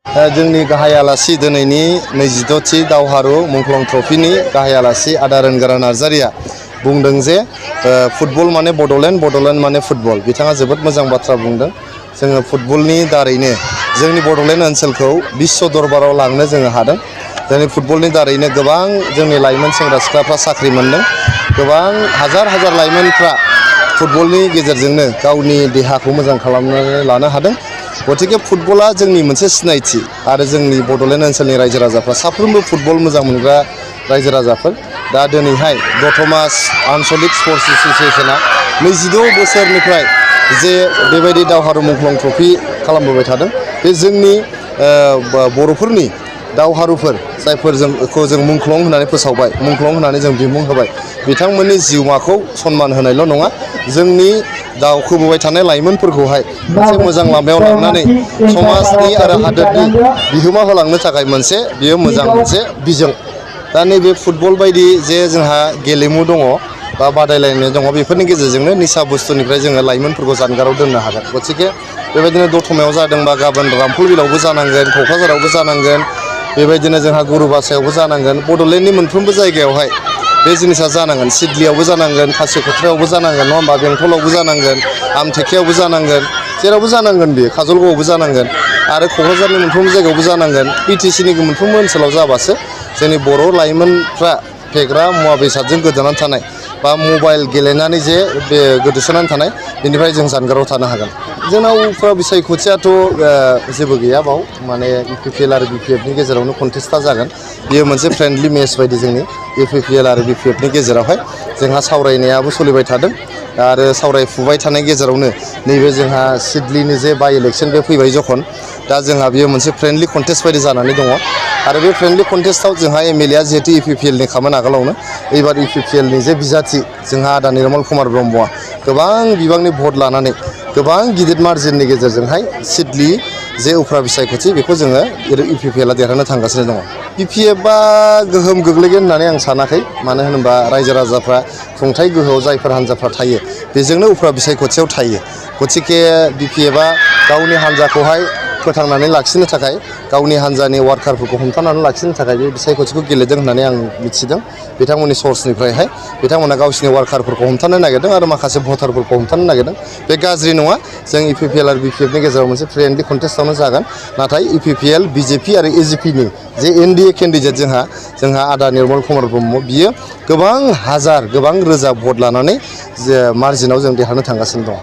जोंनि गाहाय आलासि दिनैनि 26थि दावहारु मुंख्लं ट्रफिनि गाहाय आलासि आदा रंगोरा नार्जारिया बुंदों जे फुटबल माने बड'लेण्ड, बड'लेण्ड माने फुटबल। बिथाङा जोबोद मोजां बाथ्रा बुंदों। जोङो फुटबलनि दारैनो जोंनि बड'लेण्ड ओनसोलखौ विश्व दरबाराव लांनो जोङो हादों। जोंनि फुटबलनि दारैनो गोबां जोंनि लाइमोन सेंग्रा सिख्लाफ्रा साख्रि मोनदों। गोबां हाजार हाजार लाइमोनफ्रा फुटबलनि गेजेरजोंनो गावनि देहाखौ मोजां खालामनानै लानो हादों। गतिके फुटबला जोंनि मोनसे सिनायथि आरो जोंनि बड'लेण्ड ओनसोलनि रायजो राजाफ्रा साफ्रोमबो फुटबल मोजां मोनग्रा रायजो राजाफोर। दा दिनैहाय दतमा आन्चलिक स्पर्ट्स एस'सियेसना 26 बोसोरनिफ्राय जे बेबायदि दावहारु मुंख्लं ट्रफि खालामबोबाय थादों। बे जोंनि बर'फोरनि दावहारुफोर जायफोरखौ जों मुंख्लं होननानै फोसावबाय, मुंख्लं होननानै जों बिमुं होबाय, बिथांमोननि जिउमाखौ सन्मान होनायल' नङा, जोंनि दावखोबोबाय थानाय लाइमोनफोरखौहाय मोनसे मोजां लामायाव लांनानै समाजनि आरो हादोरनि बिहोमा होलांनो थाखाय बियो मोजां मोनसे बिजों। दा नैबे फुटबल बायदि जे जोंहा गेलेमु दङ बा बादायलायनाय दङ, बेफोरनि गेजेरजोंनो निसा बुस्थुनिफ्राय जोङो लाइमोनफोरखौ जानगाराव दोननो हागोन। गतिके बेबायदिनो दतमायाव जादोंबा गाबोन रामफलबिलावबो जानांगोन, क'क्राझारावबो जानांगोन, बेबायदिनो जोंहा गुरुबासायावबो जानांगोन। बड'लेण्डनि मोनफ्रोमबो जायगायावहाय बे जिनिसा जानांगोन। सिडलियावबो जानांगोन, खासिक'त्रायावबो जानांगोन, नङा होमबा? बेंटलावबो जानांगोन, आमथेखायावबो जानांगोन, जेरावबो जानांगोन बेयो, काजलगावआवबो जानांगोन आरो क'क्राझारनि मोनफ्रोमबो जायगायावबो जानांगोन। बिटिसिनि मोनफ्रोमबो ओनसोलाव जाबासो जोंनि बर' लाइमोनफ्रा फेग्रा मुवा बेसादजों गोदोनानै थानाय बा मबाइल गेलेनानै जे बे गोदोसोनानै थानाय, बेनिफ्राय जों जानगाराव थानो हागोन। जोंनाव उफ्रा बिसायख'थियाथ' जेबो गैया बाव, माने इउपिपिएल आरो बिपिएफनि गेजेरावनो कन्टेस्टआ जागोन। बेयो मोनसे फ्रेन्डलि मेच बायदि जोंनि इउपिपिएल आरो बिपिएफनि गेजेरावहाय जोंहा सावरायनायाबो सोलिबाय थादों आरो सावरायफुबाय थानाय गेजेरावनो नैबे जोंहा सिडलिनि जे बाइ इलेक्सन बे फैबाय जखन, दा जोंहा बेयो मोनसे फ्रेन्डलि कन्टेस्ट बायदि जानानै दङ आरो बे फ्रेन्डलि कन्टेस्टआव जोंहा एमएलएआ जिहेतु इउपिपिएलनि खामोन आगोलावनो, एबार इउपिपिएलनि जे बिजाथि जोंहा आदा निर्मल कुमार ब्रह्मआ गोबां बिबांनि भट लानानै गोबां गिदिर मार्जिननि गेजेरजोंहाय सिडलि जे उफ्रा बिसायख'थि बेखौ जोङो इउपिपिएलआ देरहानो थांगासिनो दङ। बिपिएफआ गोहोम गोग्लैगोन होननानै आं सानाखै, मानो होनोबा रायजो राजाफ्रा खुंथाय गोहोआव जायफोर हान्जाफ्रा थायो बेजोंनो उफ्रा बिसायख'थियाव थायो। गतिके बिपिएफआ गावनि हान्जाखौहाय फोथांनानै लाखिनो थाखाय, गावनि हान्जानि वार्कारफोरखौ हमथानानै लाखिनो थाखाय बे बिसायख'थिखौ गेलेदों होननानै आं मिथिदों। बिथांमोननि सर्सनिफ्रायहाय बिथांमोना गावसिनि वार्कारफोरखौ हमथानो नागिरदों आरो माखासे भटारफोरखौ हमथानो नागिरदों। बे गाज्रि नङा। जों इउपिपिएल आरो बिपिएफनि गेजेराव मोनसे फ्रेन्डलि कन्टेस्टआवनो जागोन। नाथाय इउपिपिएल, बिजेपि आरो एजिपिनि जे एनडिए केन्डिडेट जोंहा आदा निर्मल कुमार ब्रह्म, बियो गोबां हाजार, गोबां रोजा भट लानानै जे मार्जिनाव जों देरहानो थांगासिनो दङ।